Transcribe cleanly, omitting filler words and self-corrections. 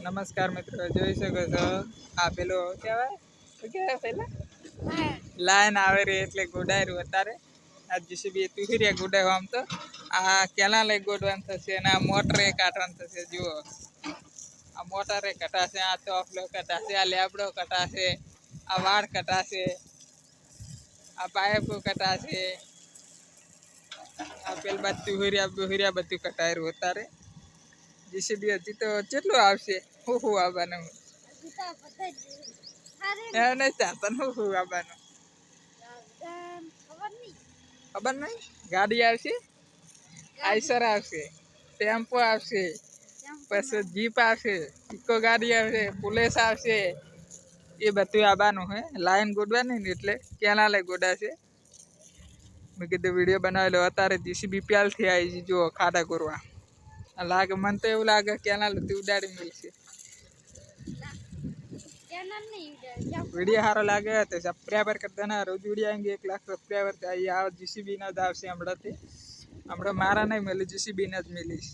નમસ્કાર મિત્રો, જોઈ શકો છો આ પેલો કહેવાય શું કહેવાય પેલા લાઈન આવે રે એટલે ગોડાયરું અત્યારે આ જીસીબી તુહિરિયા ગોડાયો આમ તો આ કેલા લઈ ગોડવાનું થશે અને આ મોટરે કાઢવાનું થશે. જુઓ આ મોટરે કટાશે, આ ચોફલો કટાશે, આ લેબડો કટાશે, આ વાળ કટાશે, આ પાઇપો કટાશે, આ પેલ બાદ તુહિરિયા બુહિરિયા બધું કટાયરું અત્યારે. જીસીબી હજી તો કેટલું આવશે? હું આવવાનું નહીં ચાહતા હું આવવાનું ખબર નહીં. ગાડી આવશે, આઈસર આવશે, ટેમ્પો આવશે, પછી જીપ આવશે, ઇકો ગાડી આવશે, પોલીસ આવશે. એ બધું આવવાનું હે. લાઈન ગોડવાની ને એટલે કેના લઈ ગોડાશે. મેં કીધું વિડીયો બનાવેલો. અત્યારે જીસીબી પ્યાલથી આવી જુઓ ખાડા કરવા લાગે. મને તો એવું લાગે કેના લતી ઉડાડી મળશે. वीडियो सारो लागे तो सब्सक्राइबर कर देना. रोज वीडियो आएंगे 1 लाख सब्सक्राइबर चाहिए. जीसीबी ना आवશે હમણાંથી. હમણાં મારા નહીં મળે, જીસીબી ના જ મળીશ.